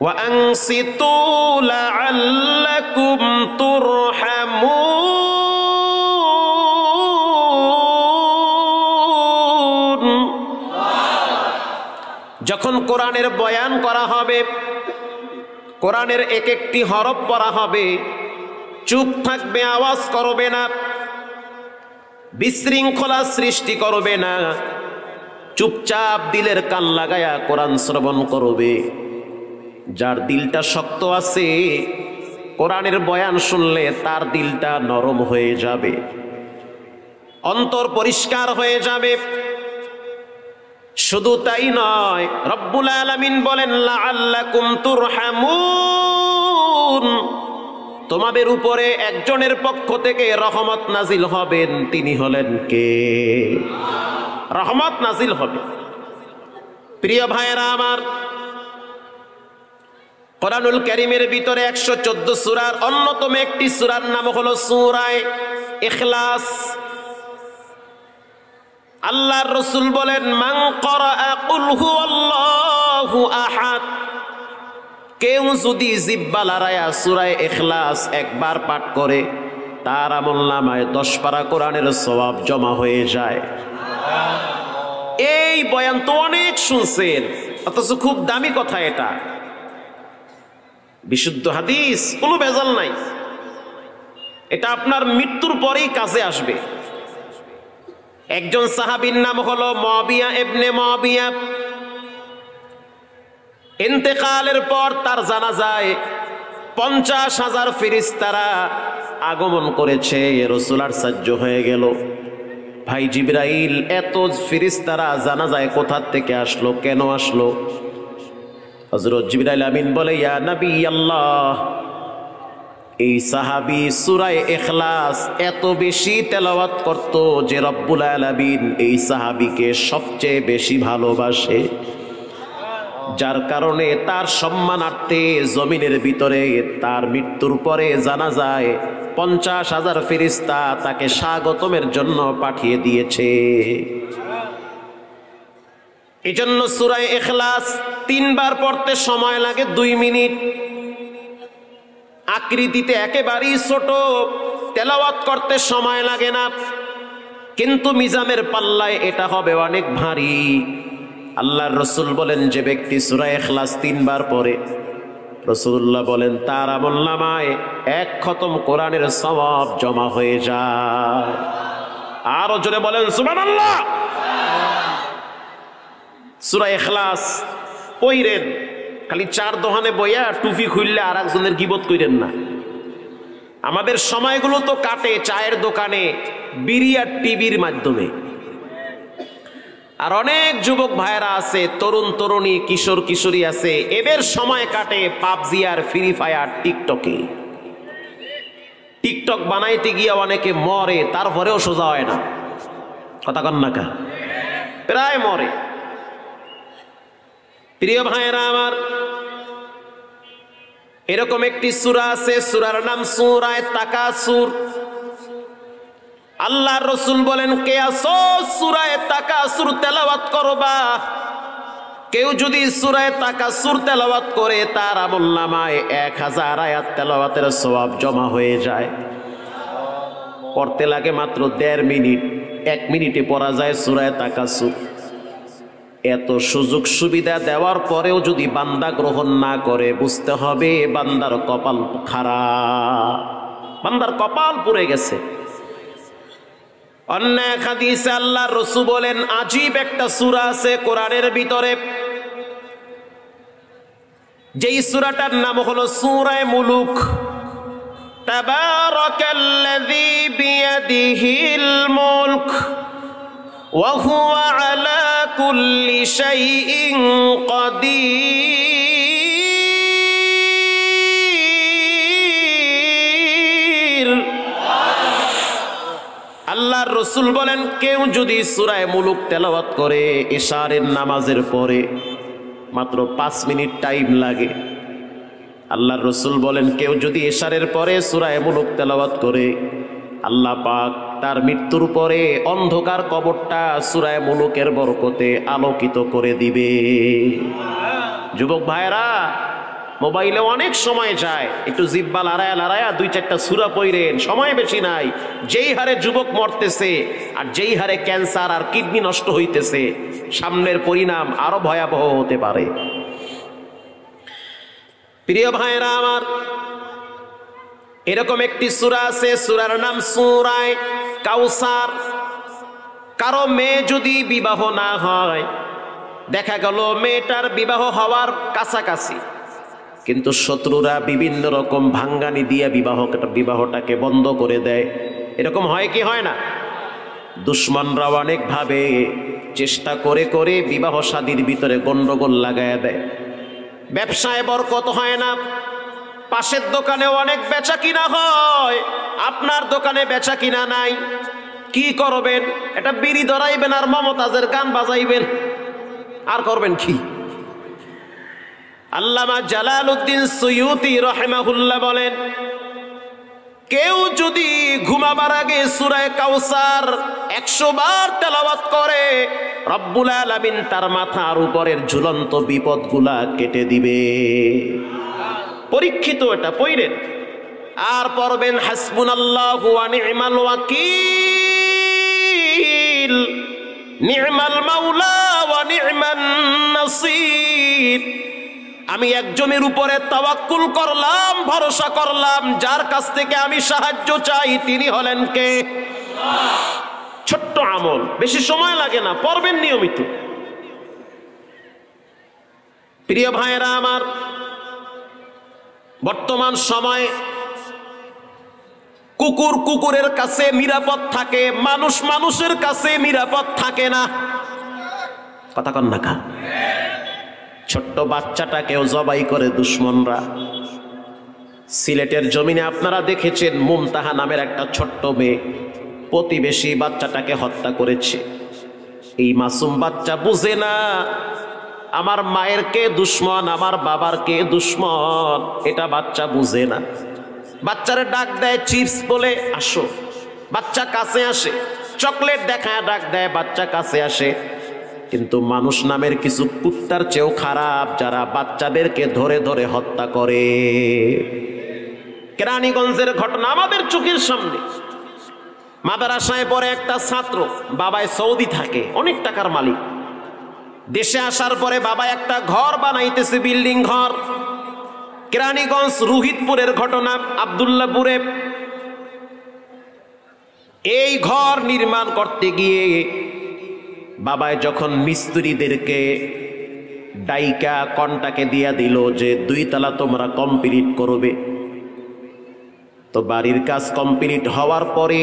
ওয়ানসিতু লাআল্লাকুম তুরহামুন। যখন কোরআনের বয়ান করা হবে, কোরআনের এক একটি হরফ পড়া হবে, চুপ থাকবে, আওয়াজ করবে না, বিশৃঙ্খলা সৃষ্টি করবে না, চুপচাপ দিলের কান লাগায়া কোরআন শ্রবণ করবে। যার দিলটা শক্ত আছে, কোরআনের বয়ান শুনলে তার দিলটা নরম হয়ে যাবে, অন্তর পরিষ্কার হয়ে যাবে। শুধু তাই নয়, রব্বুল আলামিন বলেন লাআল্লাকুম তুরহামুন, তোমাদের উপরে একজনের পক্ষ থেকে রহমত নাজিল হবেন। তিনি হলেন কে? রহমত নাজিল হবে। প্রিয় ভাইয়েরা আমার, কোরআনুল কারীমের ভিতরে 114 সূরার অন্যতম একটি সূরার নাম হলো সূরা ইখলাস। আল্লাহর রাসূল বলেন মান ক্বরাআ কুল হুয়াল্লাহু আহাদ, কেউ যদি জিহ্বা লড়াইয়া সূরা ইখলাস একবার পাঠ করে, তার আমলনামায় 10 পারা কোরআনের সওয়াব জমা হয়ে যায়। এই বয়ান তো অনেক শুনছেন, অথচ খুব দামি কথা এটা, বিশুদ্ধ হাদিস, কোনো ভেজাল নাই। এটা আপনার মৃত্যুর পরেই কাজে আসবে। একজন সাহাবীর নাম হলো মুআবিয়া ইবনে মুআবিয়া। ইন্তেকালের পর তার জানাজায় 50,000 ফেরেশতারা আগমন করেছে। রাসূল আশ্চর্য হয়ে গেল, ভাই জিবরাইল, এত ফেরেশতারা জানাজায় কোথা থেকে আসলো, কেন আসলো? হযরত জিবরাইল আমিন বলে, ইয়া নবী আল্লাহ, এই সাহাবী সূরা ইখলাস এত বেশি তেলাওয়াত করত যে রব্বুল আলামিন এই সাহাবীকে সবচেয়ে বেশি ভালোবাসে, যার কারণে তার সম্মানার্থে জমিনের ভিতরে তার মৃত্যুর পরে জানাজায় 50,000 ফেরেশতা তাকে স্বাগতমের জন্য পাঠিয়ে দিয়েছে। এজন্য সূরা ইখলাস 3 বার পড়তে সময় লাগে 2 মিনিট। আকৃতিতে একেবারেই ছোট, তেলাওয়াত করতে সময় লাগে না, কিন্তু মিজানের পাল্লায় এটা হবে অনেক ভারী। আল্লাহর রাসূল বলেন, যে ব্যক্তি সূরা ইখলাস 3 বার পড়ে, রাসূলুল্লাহ বলেন তার আমলনামায় 1 খতম কোরআনের সওয়াব জমা হয়ে যায়। আরো জোরে বলেন সুবহানাল্লাহ। সূরা ইখলাস পড়েন, খালি 4 দোকানে বইয়া টুপি খুললে আর একজনের গীবত কইরেন না। আমাদের সময়গুলো তো কাটে চায়ের দোকানে, বিড়ি আর টিভির মাধ্যমে। আর অনেক যুবক ভাইরা আছে, তরুণ তরুণী, কিশোর কিশোরী আছে, এদের সময় কাটে পাবজি আর ফ্রি ফায়ার, টিকটকে। টিকটক বানাইতে গিয়ে অনেকে মরে, তারপরেও সোজা হয় না। কথা কন না কা? প্রায় মরে। প্রিয় ভাইরা আমার, এরকম একটি সূরা আছে, সূরার নাম সূরা তাকাসুর। আল্লাহর রাসূল বলেন, কে আসো সূরা তাকাসুর তেলাওয়াত করবা? কেউ যদি সূরা তাকাসুর তেলাওয়াত করে, তার আমলনামায় 1000 আয়াত তেলাওয়াতের সওয়াব জমা হয়ে যায়। পড়তে লাগে মাত্র 1.5 মিনিট, 1 মিনিটে পড়া যায় সূরা তাকাসুর। এত সুযোগ সুবিধা দেওয়ার পরেও যদি বান্দা গ্রহণ না করে, বুঝতে হবে বান্দার কপাল খারাপ, বান্দার কপাল পুড়ে গেছে। অন্য এক হাদিসে আল্লাহর রাসূল বলেন, আজীব একটা সূরা আছে কোরআনের ভিতরে, যেই সূরাটার নাম হলো সূরা মুলুক। তাবারাকাল্লাযী বিয়াদিহিল মুলক ওয়া হুয়া আলা কুল্লি শাইইন কাদির। আল্লাহর রাসূল বলেন, কেউ যদি সূরা মুলুক তেলাওয়াত করে ইশারের নামাজের পরে, মাত্র 5 মিনিট টাইম লাগে। আল্লাহর রাসূল বলেন, কেউ যদি ইশারের পরে সূরা মুলুক তেলাওয়াত করে, আল্লাহ পাক তার মৃত্যুর পরে অন্ধকার কবরটা সূরা মুলুকের বরকতে আলোকিত করে দিবে। যুবক ভাইরা, মোবাইলে অনেক সময় যায়, একটু জিব্বা লড়ায়া লড়ায়া 2-4টা সূরা পড়েন, সময় বেশি নাই। যেই হারে যুবক মরতেছে আর যেই হারে ক্যান্সার আর কিডনি নষ্ট হইতেছে, সামনের পরিণাম আরো ভয়াবহ হতে পারে। প্রিয় ভাইরা আমার, এরকম একটি সূরা আছে, সূরার নাম সূরা কাউসার। কারো মেয়ে যদি বিবাহ না হয়, দেখা গেল মেয়েটার বিবাহ হওয়ার কাছাকাছি, কিন্তু শত্রুরা বিভিন্ন রকম ভাঙ্গানি দিয়ে বিবাহটাকে বন্ধ করে দেয়। এরকম হয় কি হয় না? দুশ্মনরা অনেকভাবে চেষ্টা করে করে বিবাহ শাদীর ভিতরে গন্ডগোল লাগায় দেয়। ব্যবসায় বরকত হয় না, পাশের দোকানে অনেক বেচা কিনা হয়, আপনার দোকানে বেচা কিনা নাই। কি করবেন? এটা বিড়ি ধরাইবেন আর মমতাজের গান বাজাইবেন, আর করবেন কি? আল্লামা জালালউদ্দিন সুয়ুতি রাহিমাহুল্লাহ বলেন, কেউ যদি ঘুমাবার আগে সূরা কাউসার 100 বার তেলাওয়াত করে, রব্বুল আলামিন তার মাথার উপরের ঝুলন্ত বিপদগুলা কেটে দিবে। পরীক্ষিত, এটা পড়েন। আর পড়বেন হাসবুনাল্লাহু ওয়া নি'মাল ওয়াকিল, নি'মাল মাওলা ওয়া নি'মান নাসির। আমি একজনের উপরে তাওয়াক্কুল করলাম, ভরসা করলাম, যার কাছ থেকে আমি সাহায্য চাই তিনি হলেন কে? ছোট্ট আমল, বেশি সময় লাগে না, পড়বেন নিয়মিত। প্রিয় ভাইরা আমার, বর্তমান সময়ে কুকুর কুকুরের কাছে নিরাপদ থাকে, মানুষ মানুষের কাছে নিরাপদ থাকে না। কথা কন না কা? ছোট্ট বাচ্চাটাকেও জবাই করে দুশ্মনরা। সিলেটের জমিনে আপনারা দেখেছেন, মুমতাহা নামের একটা ছোট্ট মেয়ে প্রতিবেশী বাচ্চাটাকে হত্যা করেছে। এই মাসুম বাচ্চা বুঝে না আমার মায়ের কে দুশ্মন, আমার বাবার কে দুশ্মন, এটা বাচ্চা বুঝে না। বাচ্চারে ডাক দেয় চিপস বলে, আসো। বাচ্চা কাছে আসে, চকলেট দেখায় ডাক দেয়, বাচ্চা কাছে আসে। কিন্তু মানুষ নামের কিছু কুত্তার চেয়েও খারাপ, যারা বাচ্চাদেরকে ধরে ধরে হত্যা করে। কেরানীগঞ্জের ঘটনা আমাদের চোখের সামনে। মাদ্রাসায় পড়ে একটা ছাত্র, বাবায় সৌদি থাকে, অনেক টাকার মালিক। দেশে আসার পরে বাবা একটা ঘর বানাইতেছে, বিল্ডিং ঘর। কেরানীগঞ্জ রোহিতপুরের ঘটনা, আব্দুল্লাহপুরে। এই ঘর নির্মাণ করতে গিয়ে বাবায় যখন মিস্ত্রিদেরকে ডাইকা কন্টাকে দিয়া দিল যে 2 তলা তোমরা কমপ্লিট করবে, তো বাড়ির কাজ কমপ্লিট হওয়ার পরে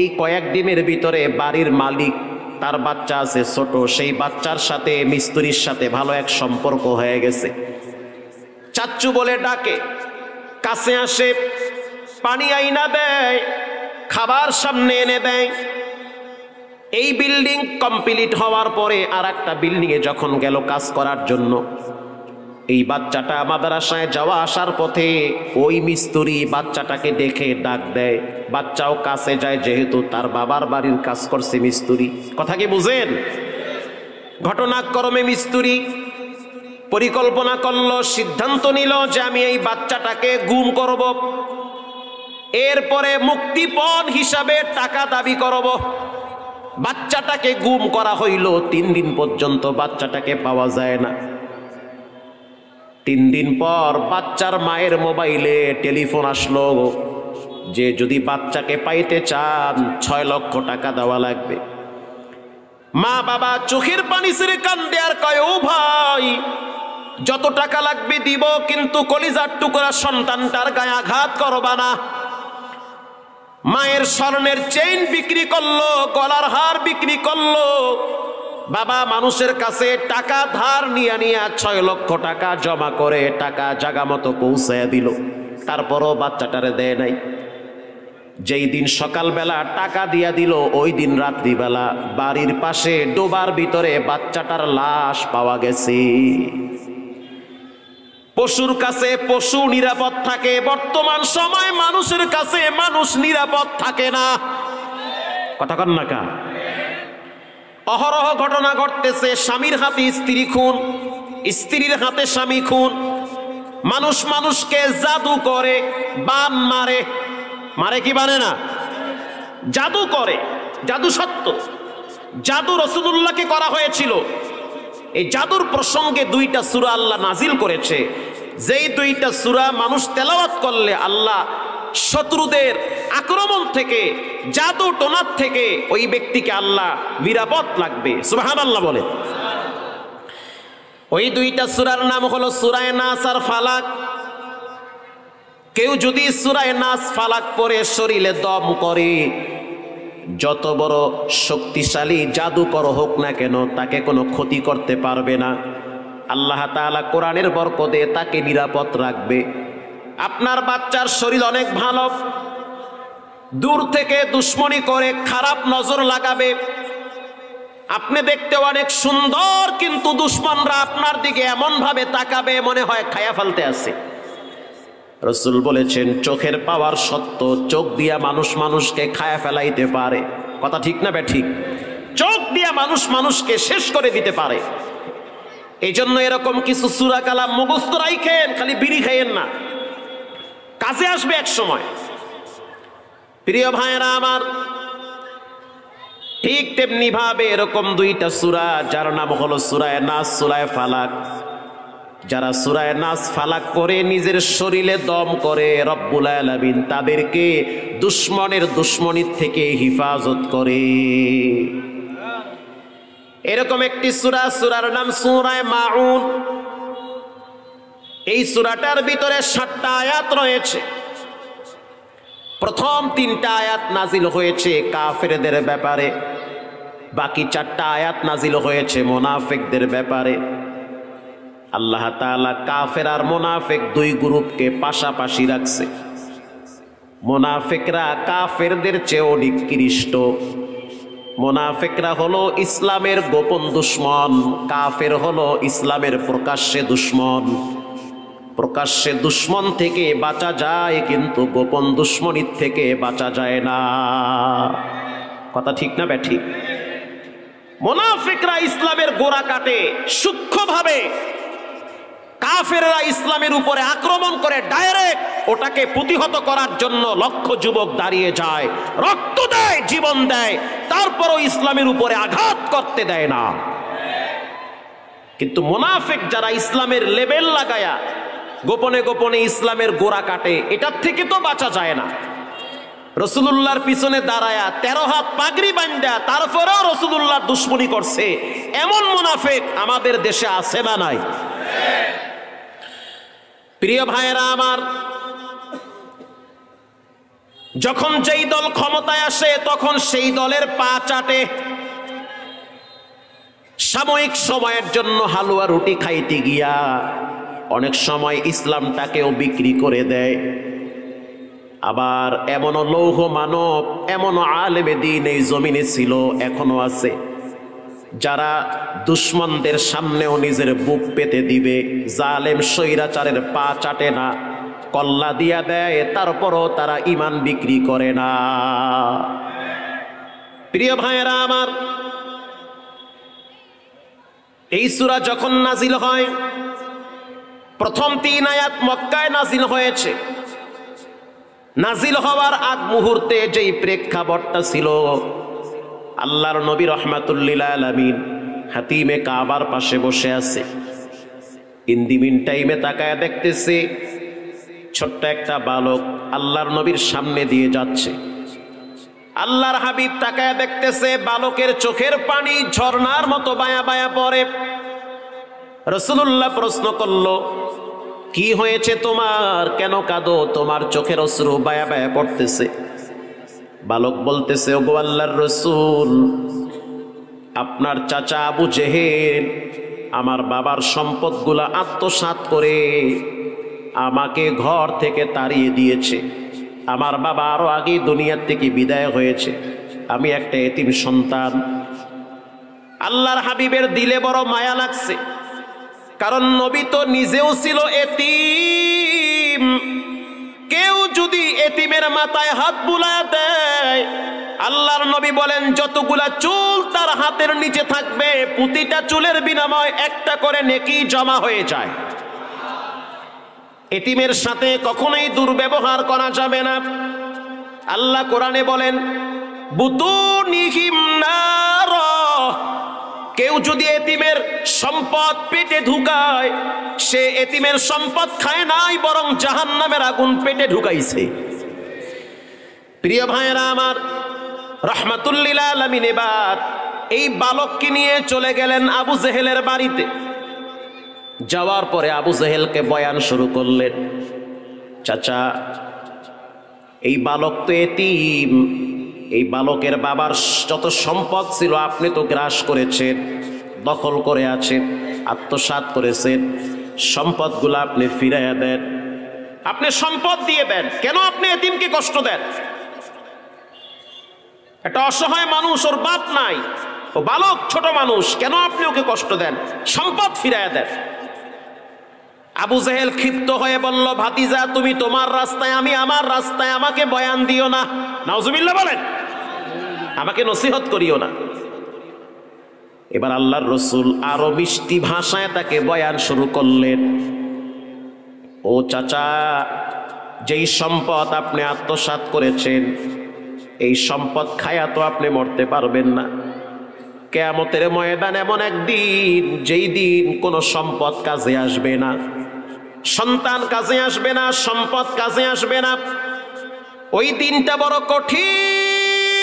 এই কয়েকদিনের ভিতরে বাড়ির মালিক, তার বাচ্চা আছে ছোট, সেই বাচ্চার সাথে মিস্ত্রির সাথে ভালো এক সম্পর্ক হয়ে গেছে। চাচ্চু বলে ডাকে, কাছে আসে, পানি আইনা দেয়, খাবার সামনে এনে দেয়। এই বিল্ডিং কমপ্লিট হওয়ার পরে আর একটা বিল্ডিংয়ে যখন গেল কাজ করার জন্য, এই বাচ্চাটা মাদ্রাসায় যাওয়া আসার পথে ওই মিস্ত্রি বাচ্চাটাকে দেখে ডাক দেয়। বাচ্চাও কাছে যায়, যেহেতু তার বাবার বাড়ির কাজ করছে মিস্ত্রি। কথা কি বুঝেন? ঘটনাক্রমে মিস্ত্রি পরিকল্পনা করলো, সিদ্ধান্ত নিল যে আমি এই বাচ্চাটাকে গুম করব, এরপরে মুক্তিপণ হিসাবে টাকা দাবি করব। বাচ্চাটাকে গুম করা হইল। 3 দিন পর্যন্ত বাচ্চাটাকে পাওয়া যায় না। 3 দিন পর বাচ্চার মায়ের মোবাইলে টেলিফোন আসলো যে যদি বাচ্চাকে পাইতে চান 6 লক্ষ টাকা দেওয়া লাগবে। মা বাবা চোখের পানি ছেড়ে কান্দে আর কয়, ও ভাই যত টাকা লাগবে দিব, কিন্তু কলিজার টুকরা সন্তানটার গায়ে আঘাত করবা না। মায়ের স্বর্ণের চেইন বিক্রি করলো, গলার হার বিক্রি করলো। বাবা মানুষের কাছে টাকা ধার নিয়ে 6 লক্ষ টাকা জমা করে টাকা জায়গা মতো পৌঁছায় দিল। তারপরও বাচ্চাটারে দেয় নাই। যেই দিন সকালবেলা টাকা দিয়া দিল, ওই দিন রাত্রিবেলা বাড়ির পাশে ডোবার ভিতরে বাচ্চাটার লাশ পাওয়া গেছে। পশুর কাছে পশু নিরাপদ থাকে, বর্তমান সময় মানুষের কাছে মানুষ নিরাপদ থাকে না। কথা কন না কা? অহরহ ঘটনা ঘটতেছে। স্বামীর হাতে স্ত্রী খুন, স্ত্রীর হাতে স্বামী খুন। মানুষ মানুষকে জাদু করে, বান মারে, মারে কি মারে না, জাদু করে, জাদু সত্য, জাদু রাসূলুল্লাহকে করা হয়েছিল। এই জাদুর প্রসঙ্গে দুইটা সূরা আল্লাহ নাজিল করেছে, যেই দুইটা সূরা মানুষ তেলাওয়াত করলে আল্লাহ শত্রুদের আক্রমণ থেকে, জাদু টোনার থেকে ওই ব্যক্তিকে আল্লাহ নিরাপদ লাগবে। সুবহানাল্লাহ বলে। ওই দুইটা সূরার নাম হলো সূরা নাস আর ফালাক। কেউ যদি সূরা নাস ফালাক পড়ে শরীরে দম করে, যত বড় শক্তিশালী জাদুকর হোক না কেন তাকে কোনো ক্ষতি করতে পারবে না। আল্লাহ তাআলা কোরআনের বরকতে তাকে নিরাপদ রাখবে। আপনার বাচ্চার শরীর অনেক ভালো, দূর থেকে দুশ্মনী করে খারাপ নজর লাগাবে, আপনি দেখতে অনেক সুন্দর, কিন্তু দুশ্মনরা আপনার দিকে এমন ভাবে তাকাবে মনে হয় খায়া ফেলতে আছে। রাসূল বলেছেন চোখের পাওয়ার সত্য, চোখ দিয়া মানুষ মানুষকে খায়া ফেলাইতে পারে। কথা ঠিক না বেঠিক? চোখ দিয়া মানুষ মানুষকে শেষ করে দিতে পারে। এই জন্য এরকম কিছু সূরা কালাম মুখস্থ রাখেন, খালি বিড়ি খাইয়েন না, কাজে আসবে এক সময়। প্রিয় ভাইয়েরা আমার, ঠিক তেমনি ভাবে এরকম দুইটা সূরা যার নাম হলো সূরা নাস, সূরা ফালাক। যারা সূরা নাস ফালাক পড়ে নিজের শরীরে দম করে, রব্বুল আলামিন তাদেরকে দুশ্মনের দুশ্মনির থেকে হিফাজত করে। এরকম একটি সূরা, সূরার নাম সূরা মাউন। এই সূরাটার ভিতরে 7টা আয়াত রয়েছে। প্রথম 3টা আয়াত নাজিল হয়েছে কাফেরদের ব্যাপারে, বাকি 4টা আয়াত নাজিল হয়েছে মুনাফিকদের ব্যাপারে। আল্লাহ তাআলা কাফের আর মুনাফিক দুই গ্রুপকে পাশাপাশি রাখছে। মুনাফিকরা কাফেরদের চেয়েও নিকৃষ্ট। মুনাফিকরা হলো ইসলামের গোপন দুশ্মন, কাফের হলো ইসলামের প্রকাশ্যে দুশ্মন। প্রকাশ্যে দুশ্মন থেকে বাঁচা যায়, কিন্তু গোপন দুশ্মনির থেকে বাঁচা যায় না। কথা ঠিক না বেঠিক? মুনাফিকরা ইসলামের গোড়া কাটে সূক্ষ্মভাবে, কাফেররা ইসলামের উপরে আক্রমণ করে ডাইরেক্ট। ওটাকে প্রতিহত করার জন্য লক্ষ যুবক দাঁড়িয়ে যায়, রক্ত দেয়, জীবন দেয়, তারপরও ইসলামের উপরে আঘাত করতে দেয় না। কিন্তু মুনাফিক যারা ইসলামের লেবেল লাগায়া গোপনে গোপনে ইসলামের গোড়া কাটে, এটার থেকে তো বাঁচা যায় না। রাসূলুল্লাহর পিছনে দাঁড়ায়া 13 হাত পাগড়ি বাঁধা তারপরেও রাসূলুল্লাহর দুশ্মনী করছে, এমন মুনাফিক আমাদের দেশে আছে না নাই? প্রিয় ভাইয়েরা আমার, যখন যেই দল ক্ষমতায় আসে তখন সেই দলের পা চাটে। সাময়িক সময়ের জন্য হালুয়া রুটি খাইতে গিয়া অনেক সময় ইসলামটাকেও বিক্রি করে দেয়। আবার এমনও লৌহ মানব, এমনও আলেমে দ্বীন এই জমিনে ছিল, এখনো আছে, যারা দুশ্মনদের সামনেও নিজের বুক পেতে দিবে, জালেম স্বৈরাচারের পা চাটে না, কল্লা দিয়া দেয়, তারপরও তারা ঈমান বিক্রি করে না। প্রিয় ভাইয়েরা আমার, এই সূরা যখন নাজিল হয়, প্রথম 3 আয়াত মক্কায় নাজিল হয়েছে। নাজিল হওয়ার আগ মুহূর্তে যেই প্রেক্ষাপটটা ছিল, আল্লাহর নবী রাহমাতুল্লিল আলামিন হাতিমে কাবার পাশে বসে আছে। ইন দি মিন টাইমে তাকায় দেখতেছে ছোট্ট একটা বালক আল্লাহর নবীর সামনে দিয়ে যাচ্ছে। আল্লাহর হাবিব তাকায় দেখতেছে বালকের চোখের পানি ঝর্ণার মতো বায়া বায়া পড়ে। রাসূলুল্লাহ প্রশ্ন করল, কি হয়েছে তোমার, কেন কাঁদো, তোমার চোখের অশ্রু বায়া বায়া পড়তেছে? বালক বলতেছে, ওগো আল্লাহর রাসূল, আপনার চাচা আবু জেহেল আমার বাবার সম্পদগুলা আত্মসাৎ করে আমাকে ঘর থেকে তাড়িয়ে দিয়েছে। আমার বাবা আরো আগেই দুনিয়ার থেকে বিদায় হয়েছে, আমি একটা এতিম সন্তান। আল্লাহর হাবিবের দিলে বড় মায়া লাগছে, কারণ নবী তো নিজেও ছিল এতিম। কেউ যদি এতিমের মাথায় হাত বুলায় দেয়, আল্লাহর নবী বলেন যতগুলা চুল তার হাতের নিচে থাকবে, প্রতিটা চুলের বিনিময়ে একটা করে নেকি জমা হয়ে যায়। এতিমের সাথে কখনোই দুর্ব্যবহার করা যাবে না। আল্লাহ কোরআনে বলেন, বুতুনিহিম নার, কেউ যদি এতিমের সম্পদ পেটে ঢুকায়, সে এতিমের সম্পদ খায় নাই, বরং জাহান্নামের আগুন পেটে ঢুকাইছে। প্রিয় ভাইয়েরা আমার, রাহমাতুল লিল আলামিন এবার এই বালককে নিয়ে চলে গেলেন আবু জেহেলের বাড়িতে। যাওয়ার পরে আবু জেহেলকে বয়ান শুরু করলেন, চাচা এই বালক তো এতিম, এই বালকের বাবার যত সম্পদ ছিল আপনি তো গ্রাস করেছেন, দখল করে আছেন, আত্মসাৎ করেছেন, সম্পদগুলো আপনি ফিরাইয়া দেন, আপনি সম্পদ দিয়ে দেন, কেন আপনি এতিমকে কষ্ট দেন? একটা অসহায় মানুষ, ওর বাপ নাই, ও বালক, ছোট মানুষ, কেন আপনি ওকে কষ্ট দেন? সম্পদ ফিরাইয়া দেন। আবু জেহেল ক্ষিপ্ত হয়ে বলল, ভাতিজা তুমি তোমার রাস্তায়, আমি আমার রাস্তায়, আমাকে বয়ান দিও না। নাউজুবিল্লাহ বলেন, আমাকে নসিহত করিও না। এবার আল্লাহর রসুল আরো মিষ্টি ভাষায় তাকে বয়ান শুরু করলেন, ও চাচা, যেই সম্পদ আপনি আত্মসাৎ করেছেন, এই সম্পদ খায়া তো আপনি মরতে পারবেন না। কিয়ামতের ময়দান এমন একদিন, যেই দিন কোনো সম্পদ কাজে আসবে না, সন্তান কাজে আসবে না, সম্পদ কাজে আসবে না। ওই দিনটা বড় কঠিন।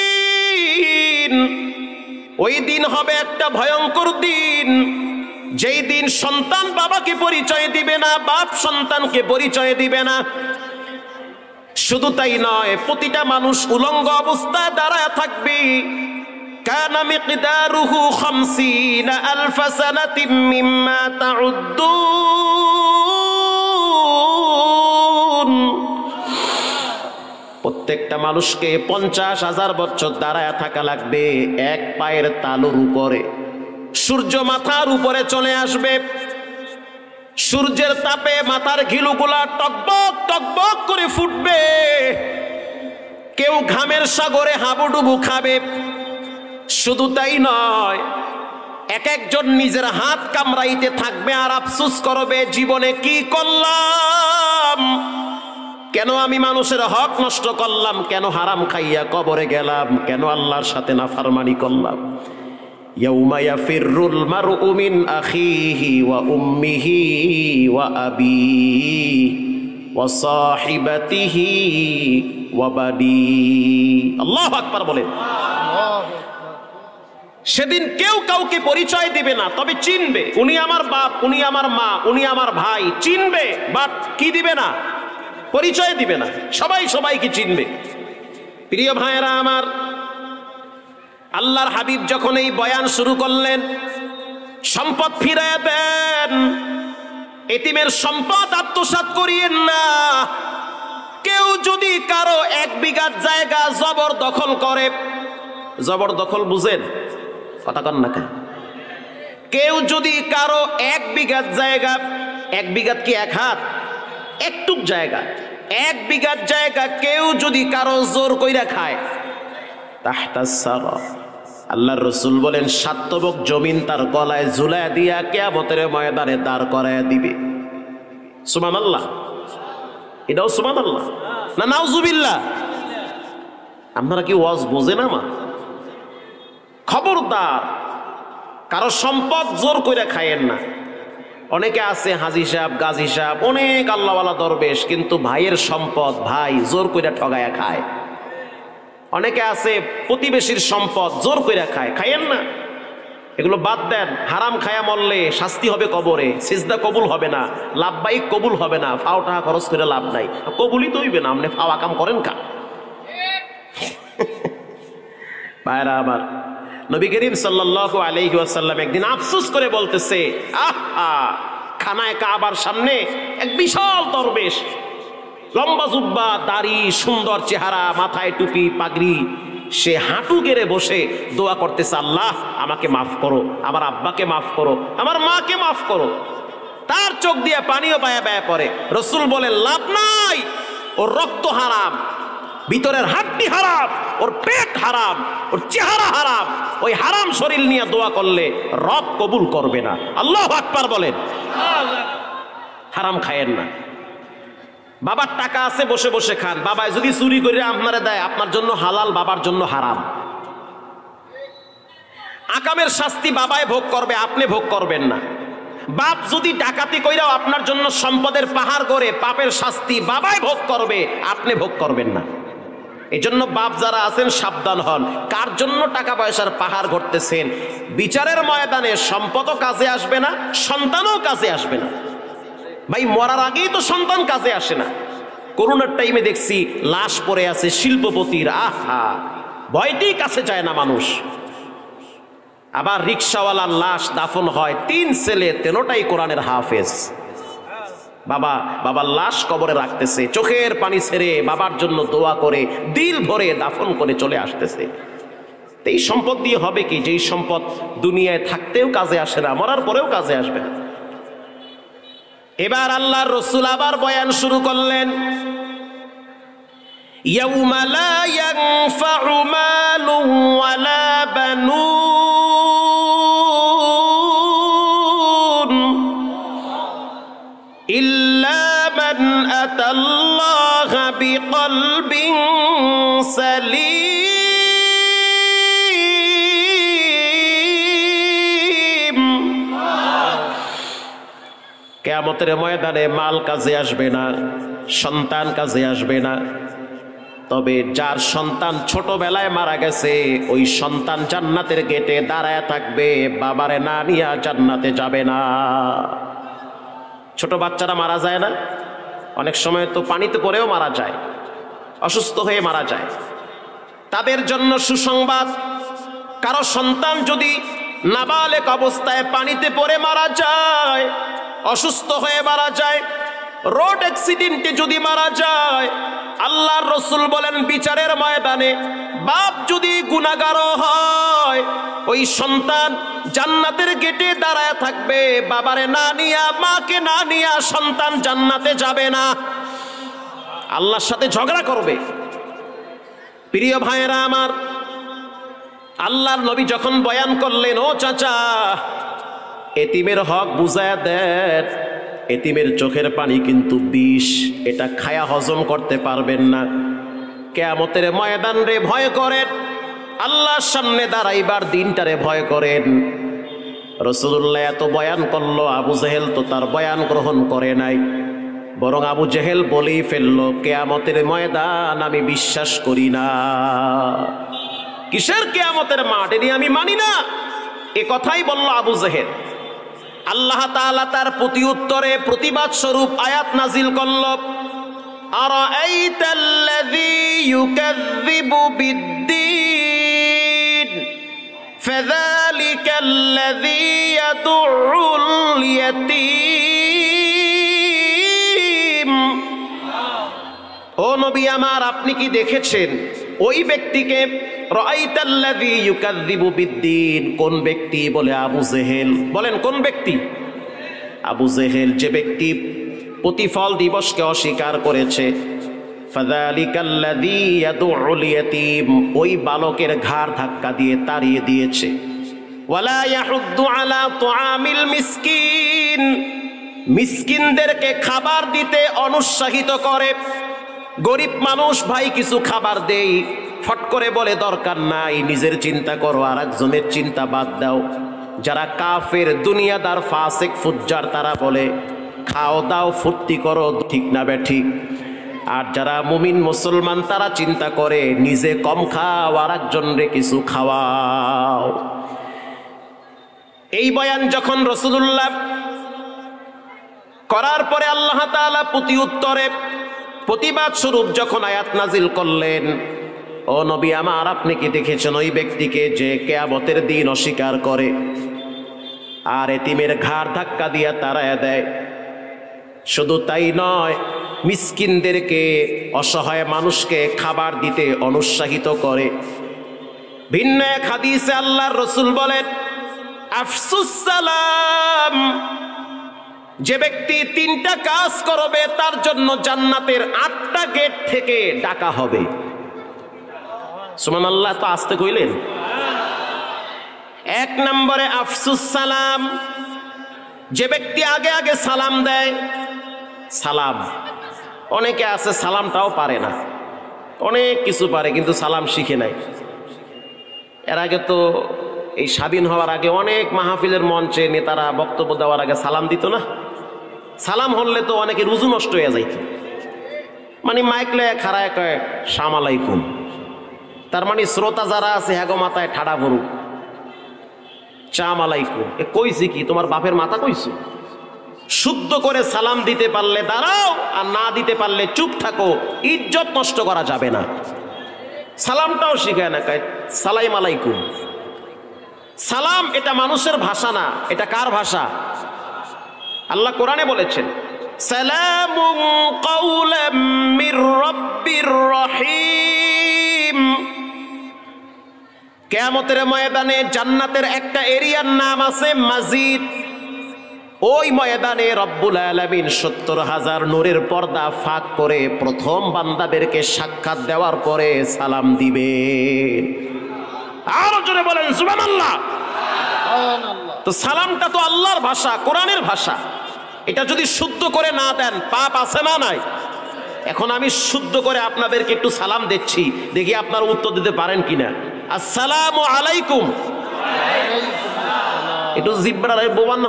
ওই দিন হবে একটা ভয়ঙ্কর দিন, যেই দিন সন্তান বাবাকে পরিচয় দিবে না, বাপ সন্তানকে পরিচয় দিবে না। শুধু তাই নয়, প্রতিটা মানুষ উলঙ্গ অবস্থায় দাঁড়ায় থাকবে। কানা মিকদারুহু 50 আলফ সানাতিন মিম্মা তাউদ্দুন। প্রত্যেকটা মানুষকে 50,000 বছর দাঁড়ায় থাকা লাগবে এক পায়ের তালুর উপরে। সূর্য মাথার উপরে চলে আসবে, সূর্যের তাপে মাথার ঘিলুগুলা টকবক টকবক করে ফুটবে। কেউ ঘামের সাগরে হাবুডুবু খাবে। শুধু তাই নয়, এক একজন নিজের হাত কামড়াইতে থাকবে আর আফসোস করবে, জীবনে কি করলাম, কেন আমি মানুষের হক নষ্ট করলাম, কেন হারাম খাইয়া কবরে গেলাম, কেন আল্লাহর সাথে নাফরমানি করলাম। ইয়াউমা ইয়াফিরুল মারউ মিন আখিহি ওয়া উম্মিহি ওয়া আবিহি ওয়া সাহিবাতিহি ওয়া বানিহি। আল্লাহু আকবার বলেন। সেদিন কেউ কাউকে পরিচয় দিবে না, তবে চিনবে, উনি আমার বাপ, উনি আমার মা, উনি আমার ভাই, চিনবে, বাট কি দিবে না, পরিচয় দিবে না। সবাই সবাইকে চিনবে। প্রিয় ভাইয়েরা আমার, আল্লাহর হাবিব যখন এই বয়ান শুরু করলেন, সম্পদ ফিরাইয়া দেন, এতিমের সম্পদ আত্মসাৎ করিয়েন না। কেউ যদি কারো 1 বিঘা জায়গা জবরদখল করে, জবরদখল বুঝেন, কথা কন না কেন? কেউ যদি কারো 1 বিঘা জায়গা, 1 বিঘা কি 1 হাত, একটুক জায়গা, 1 বিঘা জায়গা কেউ যদি কারো জোর কইরা খায়, তাহতাস সারা, আল্লাহর রাসূল বলেন সাতবক জমিন তার গলায় ঝুলায় দিয়া কিয়ামতের ময়দানে দাঁড় করায় দিবে। সুবহানাল্লাহ, এটাও সুবহানাল্লাহ না নাউজুবিল্লাহ? আপনারা কি ওয়াজ বোঝেন না? খবরদার কারো সম্পদ জোর করে খায়েন না। অনেকে আছে হাজী সাহেব, গাজী সাহেব, অনেক আল্লাহওয়ালা দরবেশ, কিন্তু ভাইয়ের সম্পদ ভাই জোর করে ঠগায়া খায়। অনেকে আছে প্রতিবেশীর সম্পদ জোর করে খায়, খায়েন না, এগুলো বাদ দেন। হারাম খায়া মরলে শাস্তি হবে কবরে, সিজদা কবুল হবে না, লাভবাহিক কবুল হবে না, ফাও টাকা খরচ করে লাভ নাই, কবুলই তো হইবে না, আপনি ফাও আকাম করেন কা? ভাইরা আমার, নবী করিম সাল্লাল্লাহু আলাইহি ওয়াসাল্লাম একদিন আফসোস করে বলতেছে, আহা, খানায় কাবার সামনে এক বিশাল দরবেশ, লম্বা জুব্বা, দাড়ি, সুন্দর চেহারা, মাথায় টুপি, পাগড়ি, সে হাঁটু গেড়ে বসে দোয়া করতেছে, আল্লাহ আমাকে মাফ করো, আমার আব্বাকে মাফ করো, আমার মাকে মাফ করো। তার চোখ দিয়ে পানিও বায়া বায়া পড়ে। রাসূল বলেন, লাভ নাই, ওর রক্ত হারাম, ভিতরের হাড্ডি হারাম, ওর পেট হারাম, ওর চেহারা হারাম, ওই হারাম শরীর নিয়ে দোয়া করলে রব কবুল করবে না। আল্লাহু আকবার বলেন। হারাম খায়েন না। বাবার টাকা আছে, বসে বসে খান। বাবায় যদি চুরি করে আপনারে দেয়, আপনার জন্য হালাল, বাবার জন্য হারাম। আকামের শাস্তি বাবায় ভোগ করবে, আপনি ভোগ করবেন না। বাপ যদি ডাকাতি কইরাও আপনার জন্য সম্পদের পাহাড় করে, পাপের শাস্তি বাবায় ভোগ করবে, আপনি ভোগ করবেন না। এই জন্য বাপ যারা আছেন সাবধান হন, কার জন্য টাকা পয়সার পাহাড় ঘটতেছেন। বিচারের ময়দানে সম্পদও কাজে আসবে না, সন্তানও কাজে আসবে না। ভাই মরার আগেই তো সন্তান কাজে আসে না। করোনার টাইমে দেখছি লাশ পড়ে আছে শিল্পপতির, আহা ভয়তেই কাছে যায় না মানুষ। আবার রিক্সাওয়ালার লাশ দাফন হয়, 3 ছেলে, 3টাই কোরআনের হাফেজ। বাবার লাশ কবরে রাখতেছে, চোখের পানি ছেড়ে বাবার জন্য দোয়া করে দিল ভরে দাফন করে চলে আসতেছে। এই সম্পদ দিয়ে হবে কি, যেই সম্পদ দুনিয়ায় থাকতেও কাজে আসে না, মরার পরেও কাজে আসবে না। এবার আল্লাহর রাসূল আবার বয়ান শুরু করলেন, ইয়াউমা লা ইয়ানফাউ মালুন ওয়ালা বানুন ইল্লা মান আতাল্লাহা বিকলবিন সালিম। কিয়ামতের ময়দানে মাল কাজে আসবে না, সন্তান কাজে আসবে না। তবে যার সন্তান ছোটবেলায় মারা গেছে, ওই সন্তান জান্নাতের গেটে দাঁড়ায় থাকবে, বাবারে না নিয়া জান্নাতে যাবে না। ছোট বাচ্চারা মারা যায় না, অনেক সময় তো পানিতে পড়েও মারা যায়, অসুস্থ হয়ে মারা যায়। তাদের জন্য সুসংবাদ, কারো সন্তান যদি নাবালেক অবস্থায় পানিতে পড়ে মারা যায়, অসুস্থ হয়ে মারা যায়, রোড অ্যাক্সিডেন্টে যদি মারা যায়, আল্লাহর রাসূল বলেন বিচারের ময়দানে বাপ যদি গুনাহগারও হয়, ওই সন্তান জান্নাতের গেটে দাঁড়ায় থাকবে, বাবারে না নিয়া, মাকে না নিয়া সন্তান জান্নাতে যাবে না, আল্লাহর সাথে ঝগড়া করবে। প্রিয় ভাইয়েরা আমার, আল্লাহর নবী যখন বয়ান করলেন, ও চাচা এতিমের হক বুঝায়া দেন, এতিমের চোখের পানি কিন্তু বিষ, এটা খায়া হজম করতে পারবেন না। কিয়ামতের ময়দান রে ভয় করেন, আল্লাহর সামনে দাঁড়াইবার দিনটারে ভয় করেন। রাসূলুল্লাহ এত বয়ান করলো, আবু জেহেল তো তার বয়ান গ্রহণ করে নাই, বরং আবু জেহেল বলেই ফেললো, কিয়ামতের ময়দান আমি বিশ্বাস করি না। কিসের কিয়ামতের মাঠ, এটি আমি মানি না, এ কথাই বলল আবু জেহেল। আল্লাহ তাআলা তার প্রতি উত্তরে প্রতিবাদ স্বরূপ আয়াত নাজিল করল, আরাআইতাল্লাযী ইউকাযযিবু বিদ্দীন ফাযালিকাল্লাযী ইয়াদুউল ইয়াতীম। ও নবী আমার, আপনি কি দেখেছেন ওই ব্যক্তিকে? রাআইতাল্লাযী ইউকাযযিবু বিদ্দীন, কোন ব্যক্তি? বলে আবু জেহেল। বলেন কোন ব্যক্তি? আবু জেহেল, যে ব্যক্তি প্রতিফল দিবসকে অস্বীকার করেছে। ফাযালিকাল্লাযী ইয়াদুউল ইয়াতীম, ওই বালকের ঘাড় ধাক্কা দিয়ে তাড়িয়ে দিয়েছে। ওয়ালা ইয়াহুদ্দু আলা তুআমিল মিসকিন, মিসকিনদেরকে খাবার দিতে অনুৎসাহিত করে। গরিব মানুষ ভাই কিছু খাবার দেই, ফট করে বলে দরকার নাই, নিজের চিন্তা করো, আর একজনের চিন্তা বাদ দাও। যারা কাফের, দুনিয়াদার, ফাসিক, ফুজ্জার, তারা বলে খাও দাও ফুর্তি করো, ঠিক না বেঠিক? আর যারা মুমিন মুসলমান, তারা চিন্তা করে নিজে কম খাও, আর একজনরে কিছু খাওয়াও। এই বয়ান যখন রাসূলুল্লাহ করার পরে আল্লাহ তাআলা প্রতি উত্তরে প্রতিবাদ স্বরূপ যখন আয়াত নাজিল করলেন, ও নবী আমার, আপনি কি দেখেছেন ওই ব্যক্তিকে যে কিয়ামতের দিন অস্বীকার করে আর এতিমের ঘাড় ধাক্কা দিয়া তাড়ায়া দেয়? শুধু তাই নয়, মিসকিনদেরকে, অসহায় মানুষকে খাবার দিতে অনুৎসাহিত করে। ভিন্ন এক হাদিসে আল্লাহর রাসূল বলেন, আফসুস সালাম, যে ব্যক্তি 3টা কাজ করবে তার জন্য জান্নাতের 8টা গেট থেকে ডাকা হবে। সুবহানাল্লাহ, তো আসতে কইলেন। 1 নম্বরে আফসুস সালাম, যে ব্যক্তি আগে আগে সালাম দেয়। সালাম অনেকে আছে সালামটাও পারে না, অনেক কিছু পারে কিন্তু সালাম শিখে নাই। এর আগে তো এই স্বাধীন হওয়ার আগে অনেক মাহফিলের মঞ্চে নেতারা বক্তব্য দেওয়ার আগে সালাম দিত না? সালাম হলে তো অনেকে রুজু নষ্ট হয়ে যাইত। মানে মাইকলে খাড়ায় কয় সালাম আলাইকুম, তার মানে শ্রোতা যারা আছে হ্যাগো মাথায় ঠাডা ভরুক, চাম আলাইকুম। এ কইছি কি, তোমার বাপের মাথা কইছো? শুদ্ধ করে সালাম দিতে পারলে দাঁড়াও, আর না দিতে পারলে চুপ থাকো। ইজ্জত নষ্ট করা যাবে না। সালামটাও শিখায় না, কয় সালাম আলাইকুম। সালাম এটা মানুষের ভাষা না, এটা কার ভাষা? আল্লাহ কোরআনে বলেছেন সালামুন কাওলাম মির রাব্বির রহিম। কিয়ামতের ময়দানে জান্নাতের একটা এরিয়ার নাম আছে মাজিদ। ওই ময়দানে রব্বুল আলামিন ৭০,০০০ নূরের পর্দা ফাঁক করে প্রথম বান্দাদেরকে সাক্ষাৎ দেওয়ার পরে সালাম দিবে। আরো জোরে বলেন সুবহানাল্লাহ। তো সালামটা তো আল্লাহর ভাষা, কোরআনের ভাষা। এটা যদি শুদ্ধ করে না দেন পাপ আছে না নাই? এখন আমি শুদ্ধ করে আপনাদেরকে একটু সালাম দিচ্ছি, দেখি আপনারা উত্তর দিতে পারেন কিনা। আসসালামু আলাইকুম। একটু জিব্বার বোবান না,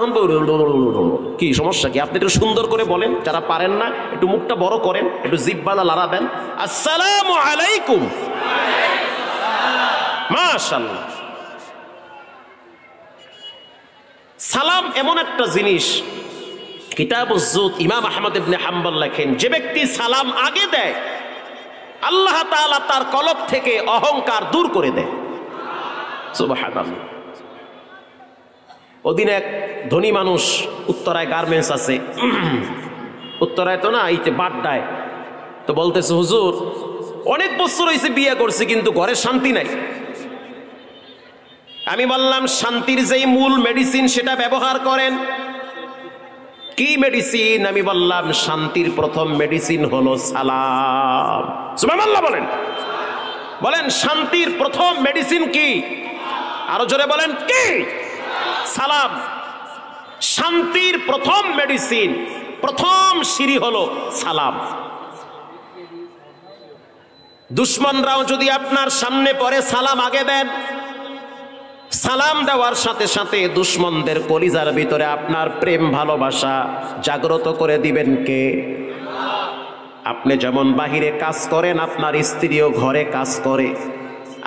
কি সমস্যা কি? আপনি একটু সুন্দর করে বলেন। যারা পারেন না একটু মুখটা বড় করেন, একটু জিব্বালা লাড়া দেন। আসসালামু আলাইকুম। মাশাআল্লাহ। সালাম এমন একটা জিনিস, কিতাবুজ যুহদ ইমাম আহমদ ইবনে হাম্বল লেখেন, যে ব্যক্তি সালাম আগে দেয় আল্লাহ তাআলা তার কলব থেকে অহংকার দূর করে দেয়। সুবহানাল্লাহ। ওদিন এক ধনী মানুষ, উত্তরায় গার্মেন্টস আছে, উত্তরায় তো না, এইতে বাড্ডায়, তো বলতেছে হুজুর অনেক বছর হয়েছে বিয়ে করছি কিন্তু ঘরে শান্তি নাই। আমি বললাম শান্তির যেই মূল মেডিসিন সেটা ব্যবহার করেন। কি মেডিসিন? আমি বললাম শান্তির প্রথম মেডিসিন হলো সালাম। সুবহানাল্লাহ বলেন। বলেন শান্তির প্রথম মেডিসিন কি? আরো জোরে বলেন কি? সালাম। শান্তির প্রথম মেডিসিন, প্রথম সিঁড়ি হলো সালাম। দুশ্মনরাও যদি আপনার সামনে পড়ে সালাম আগে দেন। সালাম দেওয়ার সাথে সাথে দুশ্মনদের কলিজার ভিতরে আপনার প্রেম ভালোবাসা জাগ্রত করে দিবেন কে? আপনি যেমন বাহিরে কাজ করেন, আপনার স্ত্রীও ঘরে কাজ করে।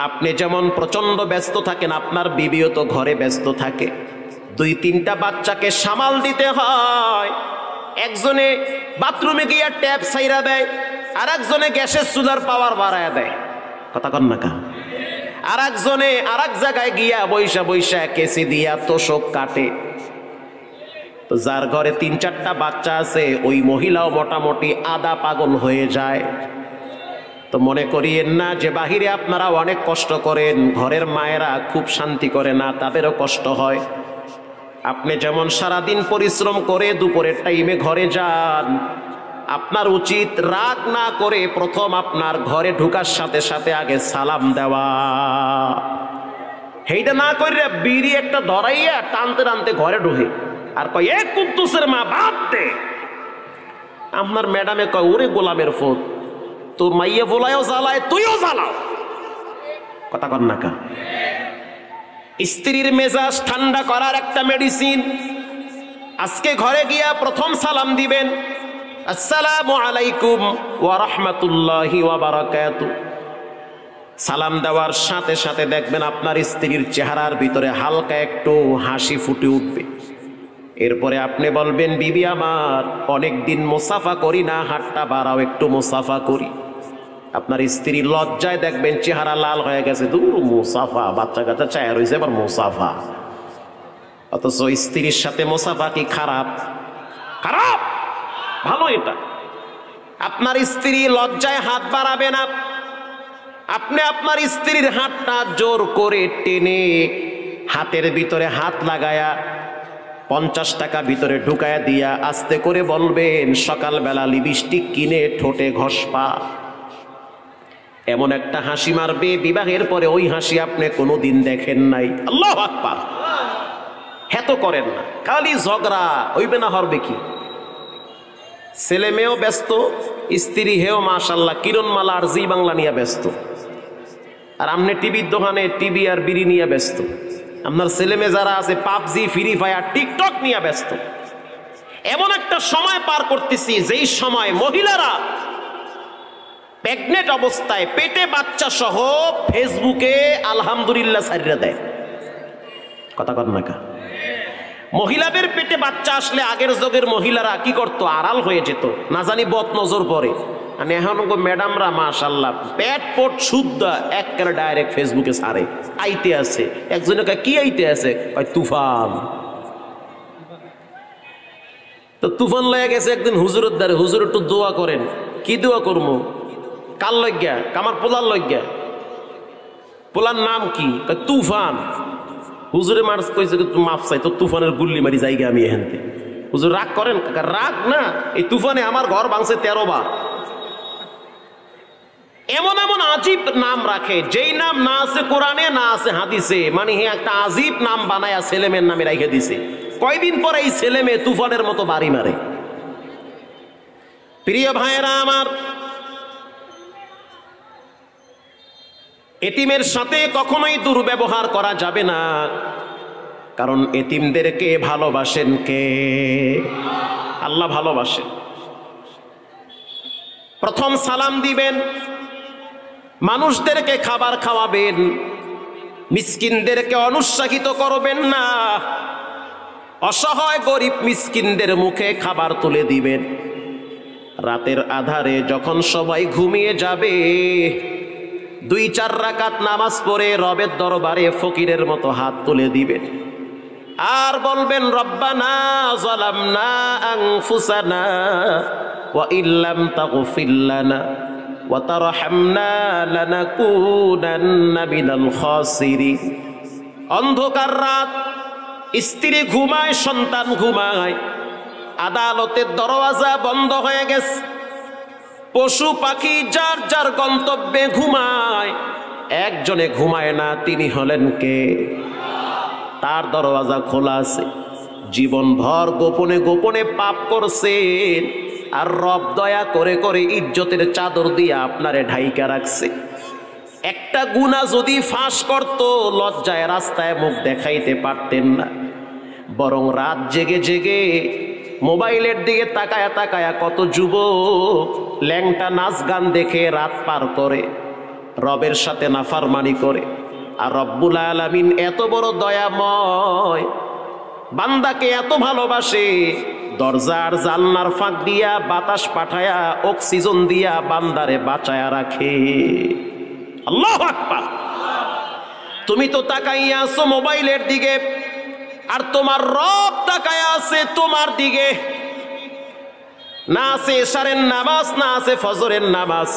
আপনি যেমন প্রচন্ড ব্যস্ত থাকেন, আপনার বিবিও তো ঘরে ব্যস্ত থাকে। ২-৩টা বাচ্চাকে সামাল দিতে হয়। একজনে বাথরুমে গিয়ে ট্যাপ ছাইরা দেয়, আর একজনে গ্যাসের চুলার পাওয়ার বাড়ায় দেয়। কথা কন না কা? আর একজনে আর এক জায়গায় গিয়া বৈশা বৈশা কেসি দিয়া তোষক কাটে। তো যার ঘরে ৩-৪টা বাচ্চা আছে, ওই মহিলাও মোটামুটি আধা পাগল হয়ে যায়। তো মনে করিয়েন না যে বাহিরে আপনারা অনেক কষ্ট করেন, ঘরের মায়েরা খুব শান্তি করে না, তাদেরও কষ্ট হয়। আপনি যেমন সারাদিন পরিশ্রম করে দুপুরের টাইমে ঘরে যান, আপনার উচিত রাগ না করে প্রথম আপনার ঘরে ঢুকার সাথে সাথে আগে সালাম দেওয়া। সেইটা না করে বিড়ি একটা ধরাইয়া টানতে টানতে ঘরে ঢুকে আর কয় এ কুদ্দুসের মা বাদ দে। আপনার ম্যাডামে কয় ওরে গোলামের ফুট, তোর মাইয়া বলায়ও জ্বালায় তুইও জ্বালাও। কথা কন না কা? স্ত্রীর মেজাজ ঠান্ডা করার একটা মেডিসিন। আজকে ঘরে গিয়া প্রথম সালাম দিবেন, আসসালামু আলাইকুম ওয়া রাহমাতুল্লাহি ওয়া বারাকাতুহু। সালাম দেওয়ার সাথে সাথে দেখবেন আপনার স্ত্রীর চেহারার ভিতরে হালকা একটু হাসি ফুটে উঠবে। এরপরে আপনি বলবেন বিবি আমার অনেক দিন মুসাফা করি না, হাতটা বাড়াও, একটু মুসাফা করি। আপনার স্ত্রী লজ্জায় দেখবেন চেহারা লাল হয়ে গেছে, দূর মুসাফা, বাচ্চা কাচ্চা চায় রয়েছে আবার মুসাফা। অথচ স্ত্রীর সাথে মুসাফা কি খারাপ? খারাপ? ভালো এটা। আপনার স্ত্রী লজ্জায় হাত বাড়াবে না, আপনি আপনার স্ত্রীর হাতটা জোর করে টেনে হাতের ভিতরে হাত লাগায়া 50 টাকা ভিতরে ঢুকায়া দিয়া আস্তে করে বলবেন সকালবেলা লিপস্টিক কিনে ঠোঁটে ঘষপা। এমন একটা হাসি মারবে বিবাহের পরে ওই হাসি আপনি কোনোদিন দেখেন নাই। আল্লাহু আকবার। হেতো করেন না, খালি ঝগড়া হইবে না, হরবে কি? ছেলে মেয়েও ব্যস্ত, স্ত্রী হেও মাশাল্লাহ কিরণমালা আর জি বাংলা নিয়ে ব্যস্ত, আর আপনি টিভির দোকানে টিভি আর বিড়ি নিয়ে ব্যস্ত। আপনার ছেলেমেয়ে যারা আছে পাবজি, ফ্রি ফায়ার, টিকটক নিয়ে ব্যস্ত। এমন একটা সময় পার করতেছি যেই সময় মহিলারা প্রেগনেন্ট অবস্থায় পেটে বাচ্চা সহ ফেসবুকে আলহামদুলিল্লাহ ছাড়িয়ে দেয়। কথা কর না কা? মহিলাদের পেটে বাচ্চা আসলে আগের যুগের মহিলারা কি করতো? আড়াল হয়ে যেত, না জানি বদ নজর পড়ে। আর এখন ম্যাডামরা মাশাল্লাহ পেট পট শুদ্ধ একেবারে ডাইরেক্ট ফেসবুকে ছাড়ে। আইতে আছে একজনকে, কি আইতে আছে? তুফান। তো তুফান লেগে গেছে একদিন হুজুরের দ্বারে, হুজুর একটু দোয়া করেন। কি দোয়া করবো? কার লজ্ঞা? কামার পোলার লজ্ঞা। পোলার নাম কি? তুফান। হুজুরে মার্চ কইছে মাফ চাই, তো তুফানের গুল্লি মারি জায়গা আমি এখানতে। হুজুর রাগ করেন? রাগ না, এই তুফানে আমার ঘর ভাঙছে 13 বার। এমন এমন আজীব নাম রাখে যেই নাম না আছে কোরআনে, না আছে হাদিসে। মানে একটা আজীব নাম বানায়া ছেলেমেয়ের নামে রেখে দিছে। কয়দিন পরে এই ছেলে মেয়ে তুফানের মতো বাড়ি মারে। প্রিয় ভাইয়েরা আমার, এতিমের সাথে কখনোই দুর্ব্যবহার করা যাবে না, কারণ এতিমদেরকে ভালোবাসেন কে? আল্লাহ ভালোবাসেন। প্রথম সালাম দিবেন, মানুষদেরকে খাবার খাওয়াবেন, মিসকিনদেরকে অনুৎসাহিত করবেন না, অসহায় গরিব মিসকিনদের মুখে খাবার তুলে দিবেন। রাতের আধারে যখন সবাই ঘুমিয়ে যাবে, 2-4 রাকাত নামাজ পড়ে রবের দরবারে ফকিরের মতো হাত তুলে দিবেন আর বলবেন, রব্বানা যালামনা আনফুসানা ওয়া ইল্লাম তাগফির লানা ওয়া তারহামনা লানাকুনান্না মিনাল খাসিরিন। অন্ধকার রাত, স্ত্রী ঘুমায়, সন্তান ঘুমায়, আদালতের দরওয়াজা বন্ধ হয়ে গেছে, পশু পাখি যার যার গন্তব্যে ঘুমায়, একজনে ঘুমায় না, তিনি হলেন কে? তার দরওয়াজা খোলা আছে। জীবন ভর গোপনে গোপনে পাপ করছেন, আর রব দয়া করে করে ইজ্জতের চাদর দিয়ে আপনারে ঢাইকা রাখছে। একটা গুনাহ যদি ফাঁস করত, লজ্জায় রাস্তায় মুখ দেখাইতে পারতেন না, বরং রাত জেগে জেগে মোবাইলের দিকে তাকায়া তাকায়া কত যুবক ল্যাংটা নাচ গান দেখে রাত পার করে, রবের সাথে নাফরমানি করে। আর রব্বুল আলামিন এত বড় দয়াময়, বান্দাকে এত ভালোবাসে, দরজার জানলার ফাঁক দিয়া বাতাস পাঠায়া অক্সিজেন দিয়া বান্দারে বাঁচায়া রাখে। আল্লাহু আকবার। তুমি তো তাকাইয়া আছো মোবাইলের দিকে, আর তোমার রব তাকায়া আছে তোমার দিকে। না আছে এশারের নামাজ, না আছে ফজরের নামাজ,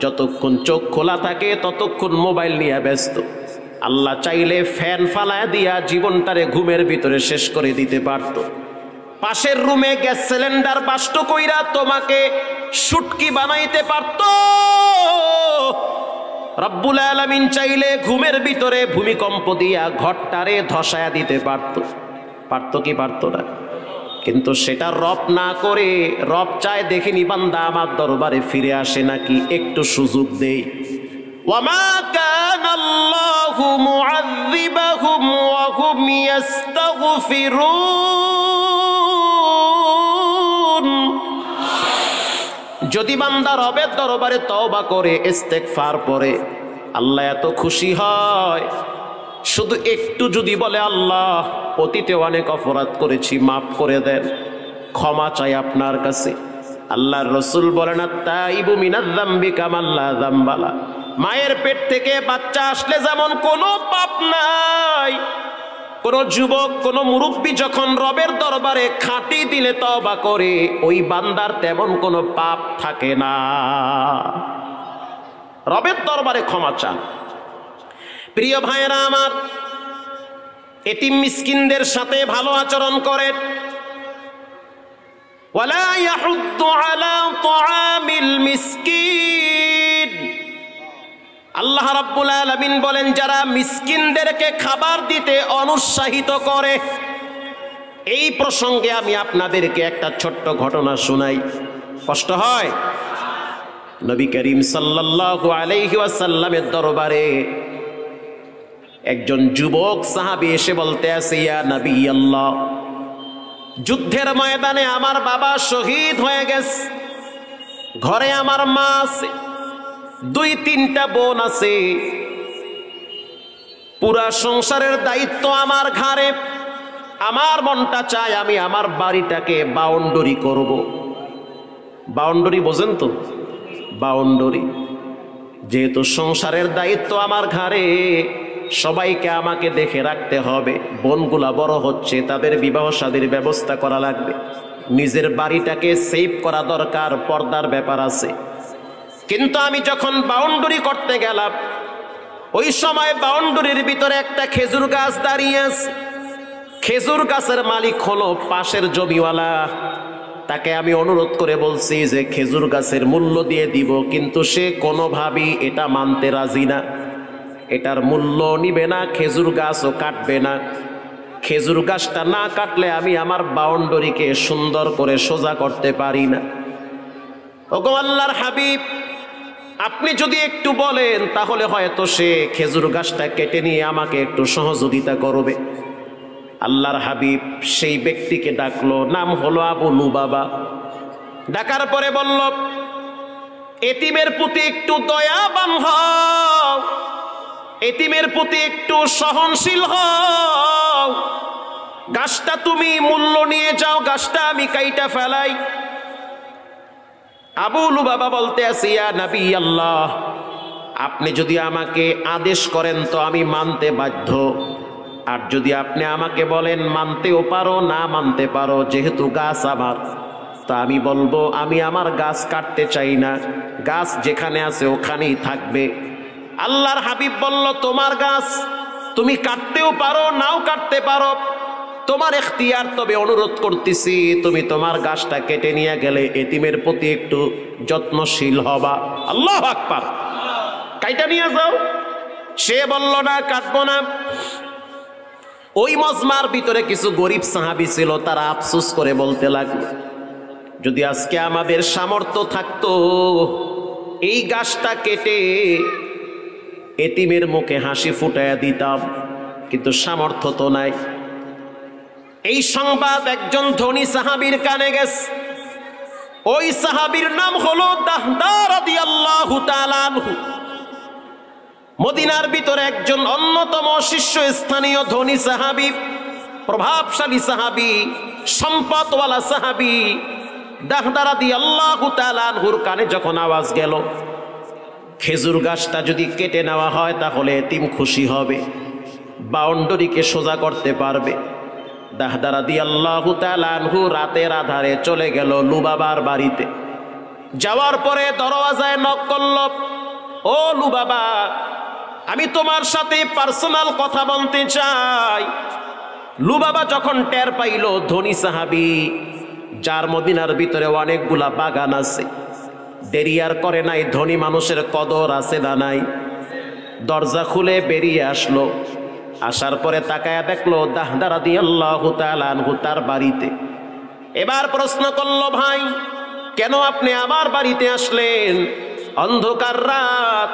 যতক্ষণ চোখ খোলা থাকে ততক্ষণ মোবাইল নিয়ে ব্যস্ত। আল্লাহ চাইলে ফ্যান ফালায় দিয়া জীবনটারে ঘুমের ভিতরে শেষ করে দিতে পারত। পাশের রুমে গ্যাস সিলিন্ডার বাষ্ট কইরা তোমাকে শুটকি বানাইতে পারত। রব্বুল আলামিন চাইলে ঘুমের ভিতরে ভূমিকম্প দিয়া ঘরটারে ধসায়া দিতে পারত। পারত কি পারত না? কিন্তু সেটা রব না করে, রব চায় দেখিনি বান্দা আমার দরবারে ফিরে আসে নাকি, একটু সুযোগ দেই। ওয়ামা কানাল্লাহু মুআযযিবাহুম ওয়া হুম ইস্তাগফিরুন। যদি বান্দা রবের দরবারে তওবা করে, ইস্তেগফার পড়ে, আল্লাহ এত খুশি হয়। শুধু একটু যদি বলে, আল্লাহ অতীতে অনেক অপরাধ করেছি, মাফ করে দেন, ক্ষমা চাই আপনার কাছে। আল্লাহর রাসূল বলেন, আত-তাইবু মিনায যামবি কামান লা যামবা লা। মায়ের পেট থেকে বাচ্চা আসলে যেমন কোনো পাপ নাই, কোন যুবক কোন মুরব্বী যখন রবের দরবারে খাঁটি দিলে তওবা করে, ওই বান্দার তেমন কোনো পাপ থাকে না। রবের দরবারে ক্ষমা চান। প্রিয় ভাইয়েরা আমার, এতিম মিসকিনদের সাথে ভালো আচরণ করেন। ওয়ালা ইয়াহুদ্দু আলা তুআমিল মিসকিন। আল্লাহ রাব্বুল আলামিন বলেন, যারা মিসকিনদেরকে খাবার দিতে অনুৎসাহিত করে। এই প্রসঙ্গে আমি আপনাদেরকে একটা ছোট্ট ঘটনা শোনাই। কষ্ট হয়? নবী করিম সাল্লাল্লাহু আলাইহি ওয়াসাল্লামের দরবারে একজন যুবক সাহাবী এসে বলতে আছে, ইয়া নবী আল্লাহ, যুদ্ধের ময়দানে আমার বাবা শহীদ হয়ে গেছে, ঘরে আমার মা আছে, 2-3টা বোন আছে, পুরা সংসারের দায়িত্ব আমার ঘাড়ে। আমার মনটা চায় আমি আমার বাড়িটাকে বাউন্ডারি করব। বাউন্ডারি বোঝেন তো? বাউন্ডারি, যেহেতু সংসারের দায়িত্ব আমার ঘাড়ে, সবাইকে আমাকে দেখে রাখতে হবে। বোনগুলা বড় হচ্ছে, তাদের বিবাহ শাদীর ব্যবস্থা করা লাগবে, নিজের বাড়িটাকে সেভ করা দরকার, পর্দার ব্যাপার আছে। কিন্তু আমি যখন বাউন্ডারি করতে গেলাম, ওই সময় বাউন্ডারির ভিতরে একটা খেজুর গাছ দাঁড়িয়ে আছে। খেজুর গাছের মালিক হলো পাশের জমিওয়ালা। তাকে আমি অনুরোধ করে বলছি যে খেজুর গাছের মূল্য দিয়ে দিব, কিন্তু সে কোনোভাবেই এটা মানতে রাজি না। এটার মূল্য নিবে না, খেজুর গাছও কাটবে না। খেজুর গাছটা না কাটলে আমি আমার বাউন্ডারিকে সুন্দর করে সোজা করতে পারি না। ওগো আল্লাহর হাবিব, আপনি যদি একটু বলেন তাহলে হয়তো সে খেজুর গাছটা কেটে নিয়ে আমাকে একটু সহযোগিতা করবে। আল্লাহর হাবিব সেই ব্যক্তিকে ডাকলো, নাম হলো আবু লুবাবা। ডাকার পরে বলল, এতিমের প্রতি একটু দয়াবান হও, এতিমের প্রতি একটু সহনশীল হও, গাছটা তুমি মূল্য নিয়ে যাও, গাছটা আমি কাইটা ফেলাই। আবু লুবাবা বলতে আছে, ইয়া নবী আল্লাহ, আপনি যদি আমাকে আদেশ করেন তো আমি মানতে বাধ্য, আর যদি আপনি আমাকে বলেন মানতেও পারো না মানতে পারো, যেহেতু গাছ আমার, তা আমি বলবো আমি আমার গাছ কাটতে চাই না, গাছ যেখানে আছে ওখানেই থাকবে। আল্লাহর হাবিব বলল, তোমার গাছ তুমি কাটতেও পারো নাও কাটতে পারো, তোমার এখতিয়ার, তবে অনুরোধ করতেছি তুমি তোমার গাছটা কেটে নিয়ে গেলে এতিমের প্রতি একটু যত্নশীল হবা। আল্লাহু আকবার, কাইটা নিয়ে যাও। সে বলল না, কাটবো না। ওই মজমার ভিতরে কিছু গরিব সাহাবী ছিল, তারা আফসোস করে বলতে লাগলো, যদি আজকে আমাদের সামর্থ্য থাকতো এই গাছটা কেটে এতিমের মুখে হাসি ফুটাইয়া দিতাম, কিন্তু সামর্থ্য তো নাই। এই সংবাদ একজন ধনী সাহাবীর কানে গেছে। ওই সাহাবীর নাম হলো দাহদা রাদিয়াল্লাহু তাআলা আনহু। মদিনার ভিতরে একজন অন্যতম শীর্ষস্থানীয় ধনী সাহাবী, প্রভাবশালী সাহাবী, সম্পদওয়ালা সাহাবী দাহদা রাদিয়াল্লাহু তাআলা আনহুর কানে যখন আওয়াজ গেল, খেজুর গাছটা যদি কেটে নেওয়া হয় তাহলে এতিম খুশি হবে, বাউন্ডারিকে সোজা করতে পারবে। দাহদা রাদিয়াল্লাহু তাআলা আনহু রাতের আধারে চলে গেল লুবাবার বাড়িতে। যাওয়ার পরে দরওয়াজায় নক করল, ও লুবাবা, আমি তোমার সাথে পার্সোনাল কথা বলতে চাই। লুবাবা যখন টের পাইল ধনী সাহাবী, যার মদিনার ভিতরে অনেকগুলা বাগান আছে, দেরি আর করে নাই, ধনী মানুষের কদর আছে না নাই। দরজা খুলে বেরিয়ে আসলো। আসার পরে তাকায়া দেখলো দাহদা রাদিয়াল্লাহু তাআলা আনহু তার বাড়িতে। এবার প্রশ্ন করল, ভাই কেন আপনি আমার বাড়িতে আসলেন? অন্ধকার রাত,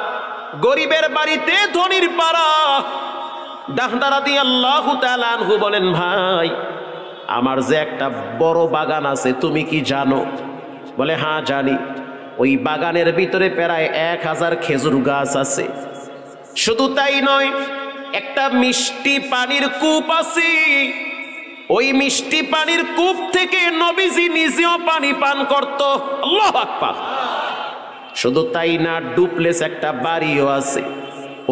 গরিবের বাড়িতে ধনীর পাড়া। দাহদা রাদিয়াল্লাহু তাআলা আনহু বলেন, ভাই আমার যে একটা বড় বাগান আছে তুমি কি জানো? বলে, হ্যাঁ জানি। ওই বাগানের ভিতরে প্রায় 1000 খেজুর গাছ আছে। শুধু তাই নয়, একটা মিষ্টি পানির কূপ আছে। ওই মিষ্টি পানির কূপ থেকে নবীজি নিজেও পানি পান করত। আল্লাহু আকবার। শুধু তাই না, ডুপ্লেস একটা বাড়িও আছে।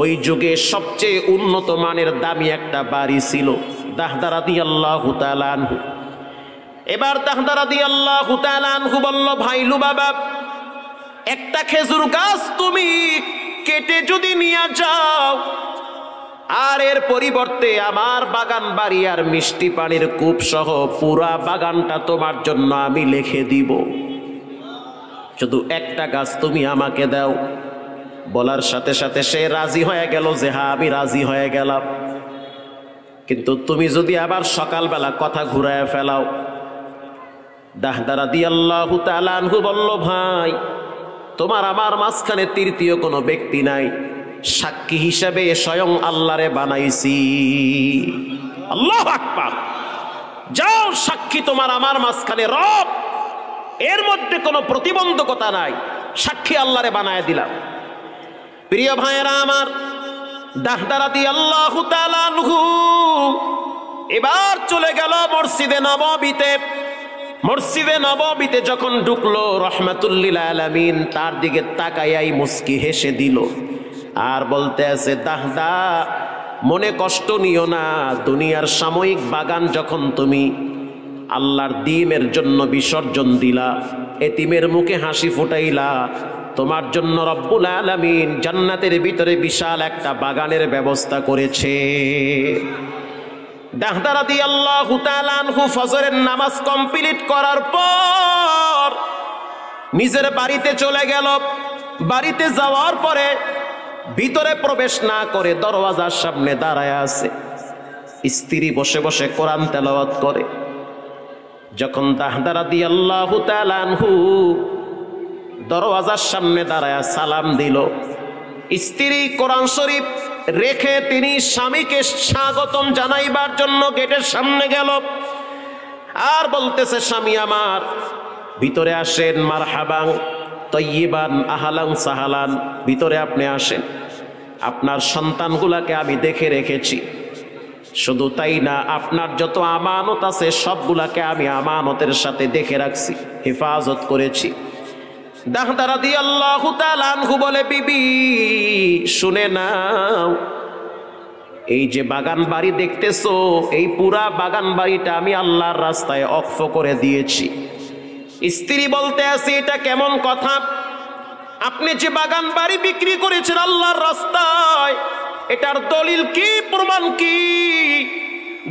ওই যুগে সবচেয়ে উন্নত মানের দামি একটা বাড়ি ছিল। দাহদা রাদিয়াল্লাহু তাআলা আনহু। এবার দাহদা রাদিয়াল্লাহু তাআলা আনহু বলল, ভাই লুবাবা, একটা খেজুর গাছ তুমি কেটে যদি নিয়ে যাও, আর এর পরিবর্তে আমার বাগান বাড়ি আর মিষ্টি পানির কূপ সহ পুরা বাগানটা তোমার জন্য আমি লিখে দিব, শুধু একটা গাছ তুমি আমাকে দাও। বলার সাথে সাথে সে রাজি হয়ে গেল যে হ্যাঁ আমি রাজি হয়ে গেলাম, কিন্তু তুমি যদি আবার সকালবেলা কথা ঘুরায় ফেলাও। দাহদা রাদিয়াল্লাহু তাআলা আনহু বলল, ভাই তোমার আমার মাঝখানে তৃতীয় কোনো ব্যক্তি নাই, সাক্ষী হিসাবে স্বয়ং আল্লাহরে বানাইছি। আল্লাহু আকবার। যাও সাক্ষী তোমার আমার মাঝখানে রব, এর মধ্যে কোনো প্রতিবন্ধকতা নাই, সাক্ষী আল্লাহরে বানায় দিলাম। প্রিয় ভাইয়েরা আমার, দাহদা রাদিয়াল্লাহু তাআলা আনহু এবার চলে গেল মসজিদে নববীতে। মসজিদে নববীতে যখন ঢুকলো, রাহমাতুল লিল আলামিন তার দিকে তাকাইয়াই মুস্কি হেসে দিল আর বলতে আছে, দাহদা মনে কষ্ট নিও না, দুনিয়ার সাময়িক বাগান যখন তুমি আল্লাহর দ্বীনের জন্য বিসর্জন দিলা, এতিমের মুখে হাসি ফুটাইলা, তোমার জন্য রব্বুল আলামিন জান্নাতের ভিতরে বিশাল একটা বাগানের ব্যবস্থা করেছে। দাহদা রাদিয়াল্লাহু তাআলা আনহু ফজরের নামাজ কমপ্লিট করার পর নিজের বাড়িতে চলে গেল। বাড়িতে যাওয়ার পরে ভিতরে প্রবেশ না করে দরওয়াজার সামনে দাঁড়ায় আছে। স্ত্রী বসে বসে কোরআন তেলাওয়াত করে। যখন দাহদা রাদিয়াল্লাহু তাআলা আনহু দরওয়াজার সামনে দাঁড়ায় সালাম দিল, স্ত্রী কোরআন শরীফ রেখে তিনি স্বামীকে স্বাগতম জানাইবার জন্য গেটের সামনে গেল আর বলতেছে, স্বামী আমার ভিতরে আসেন, মারহাবান তয়্যিবান আহলান সাহালান, ভিতরে আপনি আসেন। আপনার সন্তানগুলাকে আমি দেখে রেখেছি, শুধু তাই না আপনার যত আমানত আছে সবগুলাকে আমি আমানতের সাথে দেখে রাখছি, হেফাজত করেছি। দাহদা রাদিয়াল্লাহু তাআলা আনহু বলে, বিবি শুনে নাও, এই যে বাগান বাড়ি দেখতেছো, এই পুরা বাগান বাড়িটা আমি আল্লাহর রাস্তায় ওয়াকফ করে দিয়েছি। স্ত্রী বলতে আছে, এটা কেমন কথা? আপনি যে বাগান বাড়ি বিক্রি করেছেন আল্লাহর রাস্তায়, এটার দলিল কি, প্রমাণ কি?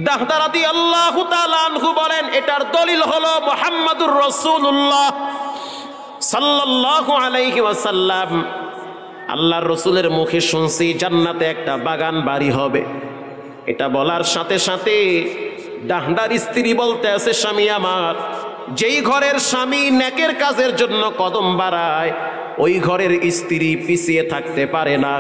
দাহদা রাদিয়াল্লাহু তাআলা আনহু বলেন, এটার দলিল হলো মুহাম্মাদুর রাসূলুল্লাহ সাল্লাল্লাহু আলাইহি ওয়াসাল্লাম, আল্লাহর রসুলের মুখে শুনছি জান্নাতে একটা বাগান বাড়ি হবে। এটা বলার সাথে সাথে দাহদার স্ত্রী বলতে আছে, স্বামী আমার, যেই ঘরের স্বামী নেকের কাজের জন্য কদম বাড়ায়, ওই ঘরের স্ত্রী পিছিয়ে থাকতে পারে না।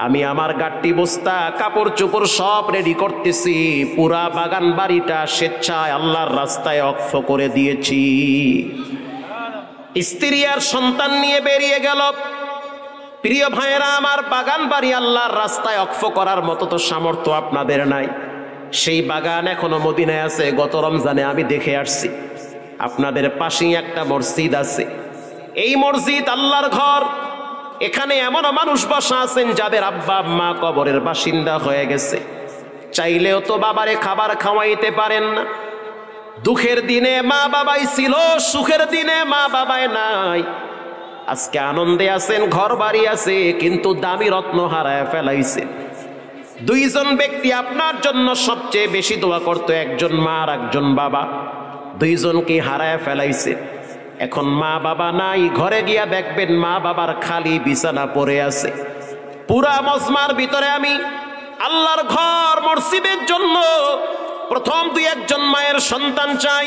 আমি আমার গাট্টি বস্তা কাপড় চোপড় সব রেডি করতেছি, পুরা বাগান বাড়িটা স্বেচ্ছায় আল্লাহর রাস্তায় ওয়াকফ করে দিয়েছি। স্ত্রী আর সন্তান নিয়ে বেরিয়ে গেল। প্রিয় ভাইয়েরা আমার, বাগান বাড়ি আল্লাহর রাস্তায় ওয়াকফ করার মতো তো সামর্থ্য আপনাদের নাই। সেই বাগান এখনো মদিনায় আছে, গত রমজানে আমি দেখে আসছি। আপনাদের পাশেই একটা মসজিদ আছে, এই মসজিদ আল্লাহর ঘর। এখানে এমনও মানুষ বসা আছেন যাদের আব্বা আম্মা কবরের বাসিন্দা হয়ে গেছে, চাইলেও তো বাবারে খাবার খাওয়াইতে পারেন না। দুঃখের দিনে মা বাবাই ছিল, সুখের দিনে মা বাবাই নাই। আজকে আনন্দে আছেন, ঘর বাড়ি আছে, কিন্তু দামি রত্ন হারায় ফেলাইছে। দুইজন ব্যক্তি আপনার জন্য সবচেয়ে বেশি দোয়া করতো, একজন মা আর একজন বাবা, দুইজনকে হারায় ফেলাইছে। এখন মা বাবা নাই, ঘরে গিয়া দেখবেন মা বাবার খালি বিছানা পড়ে আছে। পুরা মজমার ভিতরে আমি আল্লাহর ঘর মসজিদের জন্য প্রথম দুই একজন মায়ের সন্তান চাই।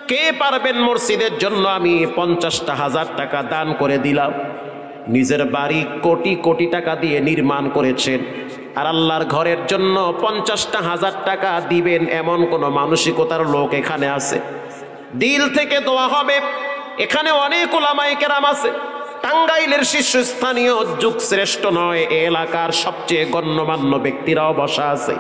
কে পারবেন মসজিদের জন্য? আমি 50,000 টাকা দান করে দিলাম। নিজের বাড়ি কোটি কোটি টাকা দিয়ে নির্মাণ করেছেন, আর আল্লাহর ঘরের জন্য 50,000 টাকা দিবেন এমন কোন মানসিকতার লোক এখানে আছে? দিল থেকে দোয়া হবে। এখানে অনেক উলামায়ে কেরাম আছে, টাঙ্গাইলের শীর্ষস্থানীয় যুগ শ্রেষ্ঠ নয়, এলাকার সবচেয়ে গণ্যমান্য ব্যক্তিরাও বসা আছে।